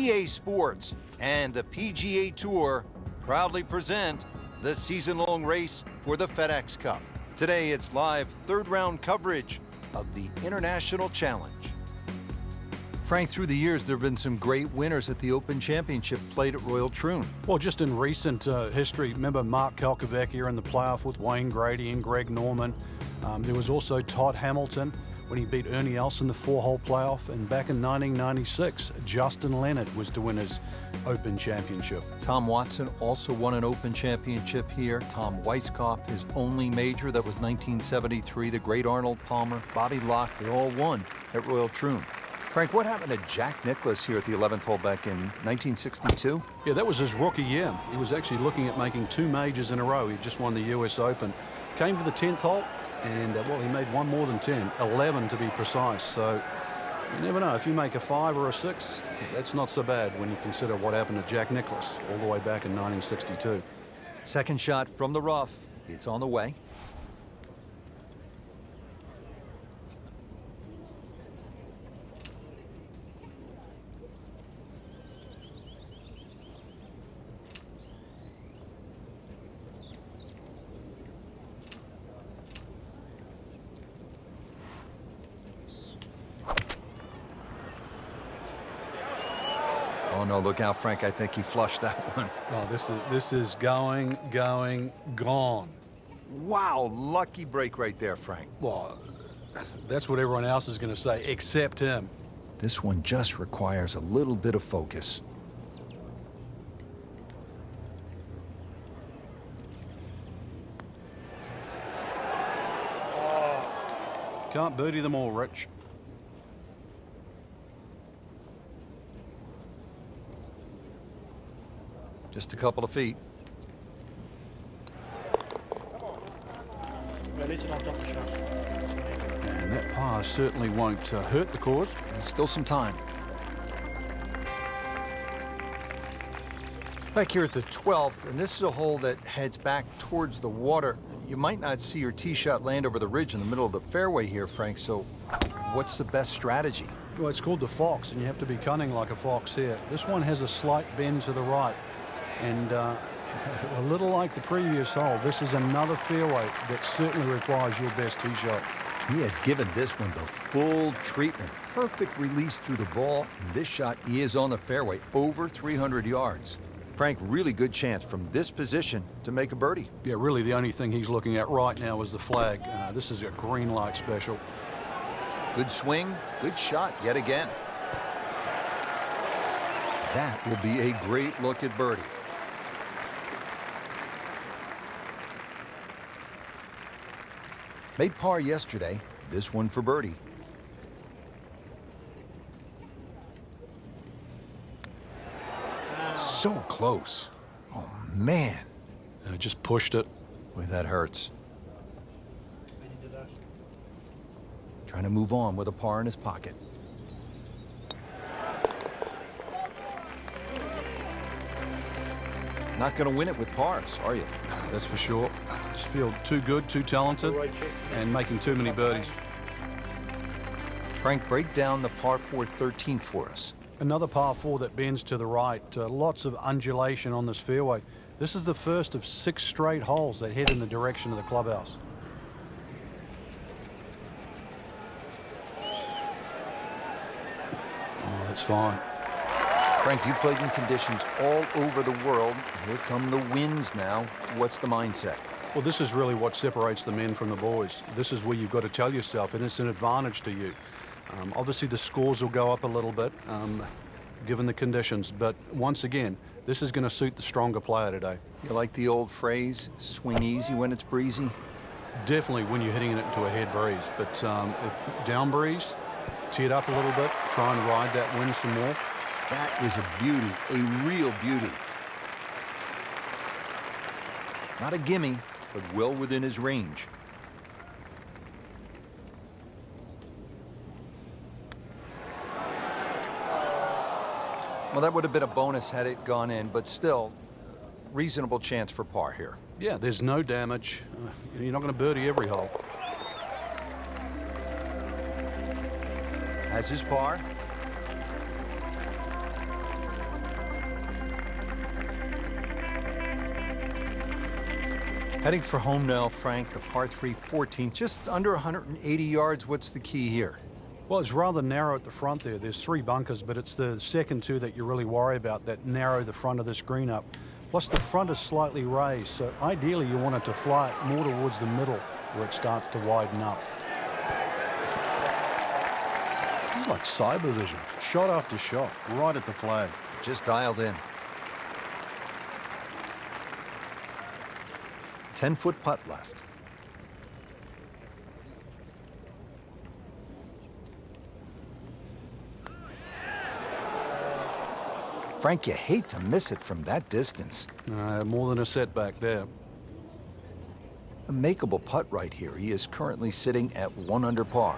EA Sports and the PGA Tour proudly present the season-long race for the FedEx Cup. Today, it's live third-round coverage of the International Challenge. Frank, through the years, there have been some great winners at the Open Championship played at Royal Troon. Well, just in recent history, remember Mark Kalkovecchia in the playoff with Wayne Grady and Greg Norman. There was also Todd Hamilton when he beat Ernie Els in the 4-hole playoff. And back in 1996, Justin Leonard was to win his Open Championship. Tom Watson also won an Open Championship here. Tom Weiskopf, his only major, that was 1973. The great Arnold Palmer, Bobby Locke, they all won at Royal Troon. Frank, what happened to Jack Nicklaus here at the 11th hole back in 1962? Yeah, that was his rookie year. He was actually looking at making 2 majors in a row. He just won the US Open. Came to the 10th hole, and, well, he made one more than 10, 11 to be precise. So you never know. If you make a 5 or a 6, that's not so bad when you consider what happened to Jack Nicklaus all the way back in 1962. Second shot from the rough. It's on the way. Oh, no, look out, Frank. I think he flushed that one. Oh, this is going, gone. Wow, lucky break right there, Frank. Well, that's what everyone else is going to say, except him. This one just requires a little bit of focus. Can't birdie them all, Rich. Just a couple of feet. And that par certainly won't hurt the cause. There's still some time. Back here at the 12th, and this is a hole that heads back towards the water. You might not see your tee shot land over the ridge in the middle of the fairway here, Frank, so what's the best strategy? Well, it's called the fox, and you have to be cunning like a fox here. This one has a slight bend to the right. And a little like the previous hole, this is another fairway that certainly requires your best tee shot. He has given this one the full treatment. Perfect release through the ball. And this shot is on the fairway, over 300 yards. Frank, really good chance from this position to make a birdie. Yeah, really the only thing he's looking at right now is the flag. This is a green light special. Good swing, good shot yet again. That will be a great look at birdie. Made par yesterday, this one for birdie. So close. Oh, man. Just pushed it. Boy, that hurts. Trying to move on with a par in his pocket. Not going to win it with pars, are you? That's for sure. Just feel too good, too talented, and making too many birdies. Frank, break down the par 4 13th for us. Another par 4 that bends to the right. Lots of undulation on this fairway. This is the first of 6 straight holes that head in the direction of the clubhouse. Oh, that's fine. Frank, you played in conditions all over the world. Here come the winds now. What's the mindset? Well, this is really what separates the men from the boys. This is where you've got to tell yourself, and it's an advantage to you. Obviously, the scores will go up a little bit, given the conditions. But once again, this is going to suit the stronger player today. You like the old phrase, swing easy when it's breezy? Definitely when you're hitting it into a head breeze. But down breeze, tee it up a little bit, try and ride that wind some more. That is a beauty, a real beauty. Not a gimme, but well within his range. Well, that would have been a bonus had it gone in, but still, reasonable chance for par here. Yeah, there's no damage. You're not going to birdie every hole. Has his par. Heading for home now, Frank, the par 3 14th, just under 180 yards. What's the key here? Well, it's rather narrow at the front there. There's 3 bunkers, but it's the second 2 that you really worry about that narrow the front of this green up. Plus, the front is slightly raised, so ideally you want it to fly more towards the middle where it starts to widen up. It's like cyber vision. Shot after shot, right at the flag. Just dialed in. 10-foot putt left. Frank, you hate to miss it from that distance. More than a setback there. A makeable putt right here. He is currently sitting at 1 under par.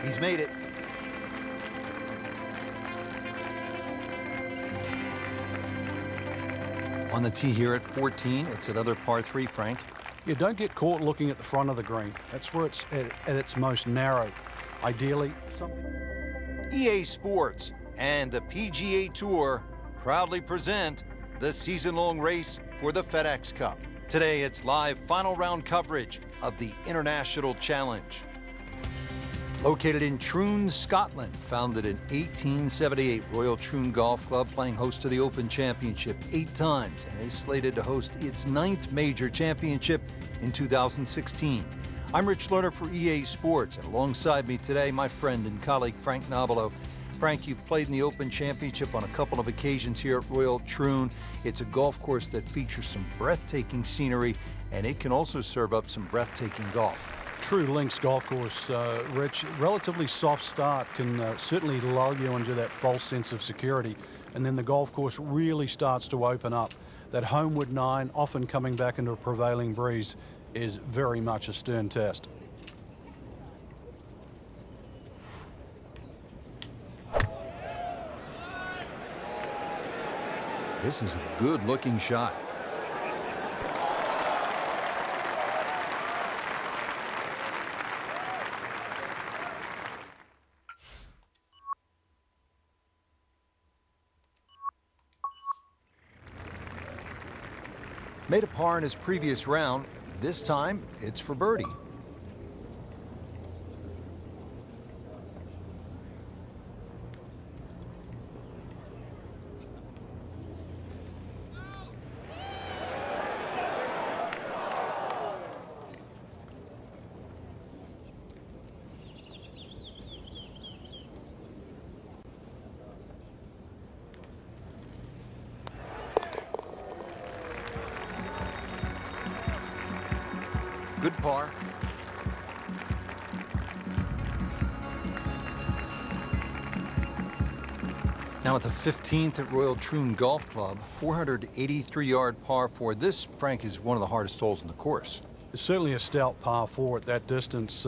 He's made it. On the tee here at 14, it's another par 3, Frank. You don't get caught looking at the front of the green. That's where it's at its most narrow. Ideally, EA Sports and the PGA Tour proudly present the season-long race for the FedEx Cup. Today, it's live final round coverage of the International Challenge. Located in Troon, Scotland, founded in 1878, Royal Troon Golf Club playing host to the Open Championship 8 times and is slated to host its 9th major championship in 2016. I'm Rich Lerner for EA Sports, and alongside me today, my friend and colleague Frank Nobilo. Frank, you've played in the Open Championship on a couple of occasions here at Royal Troon. It's a golf course that features some breathtaking scenery, and it can also serve up some breathtaking golf. True links golf course, Rich. Relatively soft start can certainly lull you into that false sense of security, and then the golf course really starts to open up. That homeward 9, often coming back into a prevailing breeze, is very much a stern test. This is a good-looking shot. Made a par in his previous round. This time, it's for birdie. Good par. Now at the 15th at Royal Troon Golf Club, 483-yard par 4. This, Frank, is one of the hardest holes in the course. It's certainly a stout par 4 at that distance.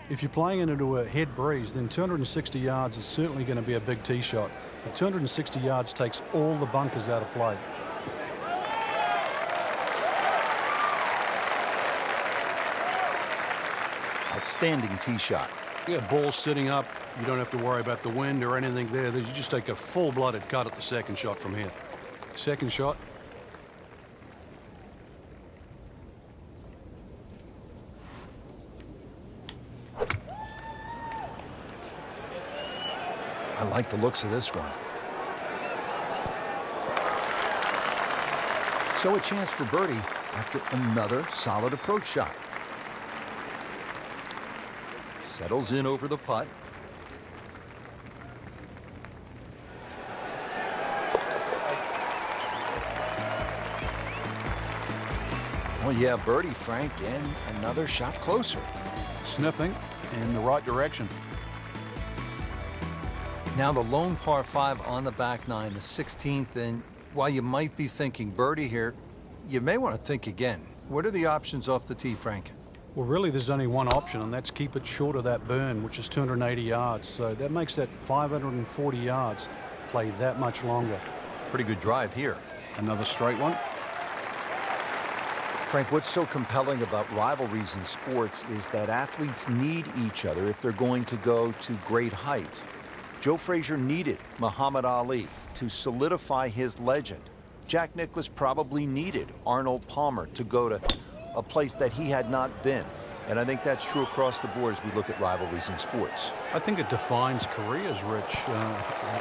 If you're playing into a head breeze, then 260 yards is certainly going to be a big tee shot. But 260 yards takes all the bunkers out of play. Outstanding tee shot. Yeah, ball sitting up. You don't have to worry about the wind or anything there. You just take a full-blooded cut at the second shot from here. Second shot. I like the looks of this one. So a chance for birdie after another solid approach shot. Settles in over the putt. Well, yeah, birdie, Frank, and another shot closer. Sniffing in the right direction. Now the lone par 5 on the back 9, the 16th, and while you might be thinking birdie here, you may want to think again. What are the options off the tee, Frank? Well, really, there's only one option, and that's keep it short of that burn, which is 280 yards. So that makes that 540 yards play that much longer. Pretty good drive here. Another straight one. Frank, what's so compelling about rivalries in sports is that athletes need each other if they're going to go to great heights. Joe Frazier needed Muhammad Ali to solidify his legend. Jack Nicklaus probably needed Arnold Palmer to go to a place that he had not been. And I think that's true across the board as we look at rivalries in sports. I think it defines careers, Rich.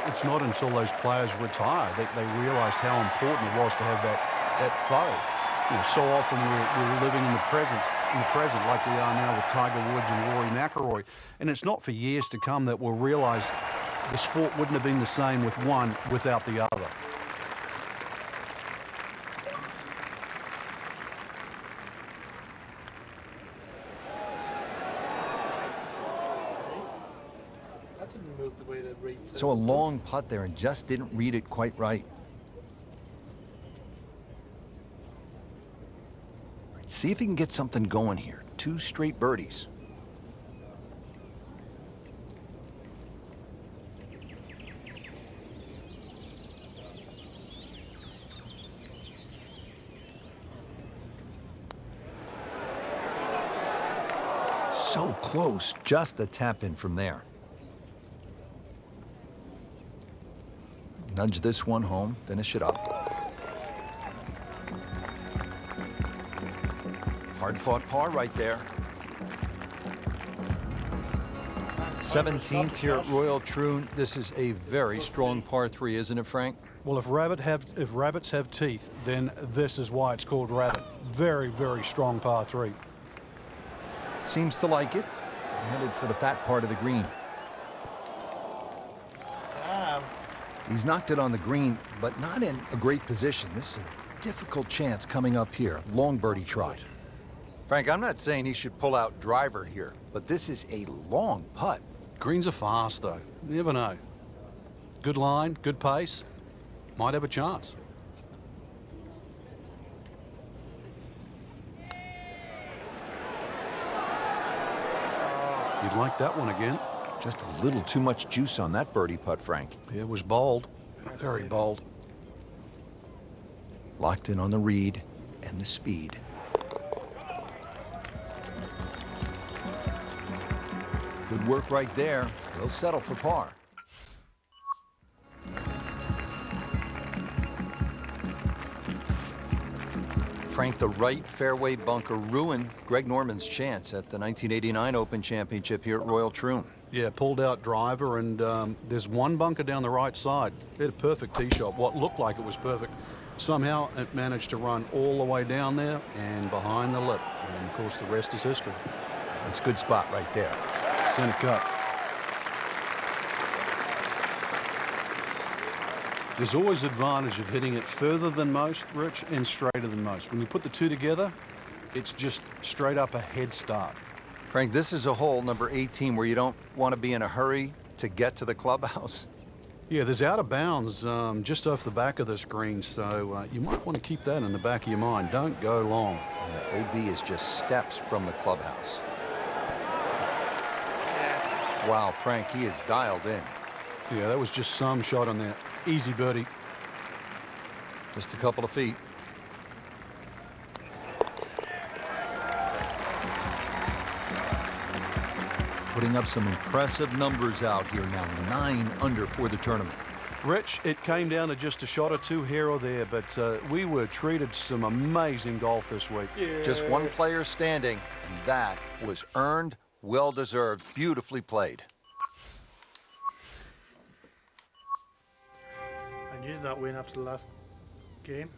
It's not until those players retire that they realized how important it was to have that foe. You know, so often we're living in the present like we are now with Tiger Woods and Rory McIlroy. And it's not for years to come that we'll realize the sport wouldn't have been the same with one without the other. So a long putt there and just didn't read it quite right. See if he can get something going here. 2 straight birdies. So close, just a tap in from there. Nudge this one home, finish it up. Hard-fought par right there. 17th here at Royal Troon. This is a very strong par 3, isn't it, Frank? Well, if rabbits have teeth, then this is why it's called rabbit. Very, very strong par 3. Seems to like it. Headed for the fat part of the green. He's knocked it on the green, but not in a great position. This is a difficult chance coming up here. Long birdie try. Frank, I'm not saying he should pull out driver here, but this is a long putt. Greens are fast, though. You never know. Good line, good pace. Might have a chance. You'd like that one again. Just a little too much juice on that birdie putt, Frank. It was bold. Very bold. Locked in on the read and the speed. Good work right there. He'll settle for par. Frank, the right fairway bunker ruined Greg Norman's chance at the 1989 Open Championship here at Royal Troon. Yeah, pulled out driver, and there's one bunker down the right side. It had a perfect tee shot, what looked like it was perfect. Somehow it managed to run all the way down there and behind the lip. And of course, the rest is history. It's a good spot right there. Center cut. There's always advantage of hitting it further than most, Rich, and straighter than most. When you put the two together, it's just straight up a head start. Frank, this is a hole, number 18, where you don't want to be in a hurry to get to the clubhouse. Yeah, there's out of bounds just off the back of the screen, so you might want to keep that in the back of your mind. Don't go long. Yeah, OB is just steps from the clubhouse. Yes. Wow, Frank, he is dialed in. Yeah, that was just some shot on there. Easy birdie. Just a couple of feet. Putting up some impressive numbers out here now. 9 under for the tournament. Rich, it came down to just a shot or two here or there, but we were treated some amazing golf this week. Yeah. Just one player standing, and that was earned, well-deserved, beautifully played. I knew that win after the last game.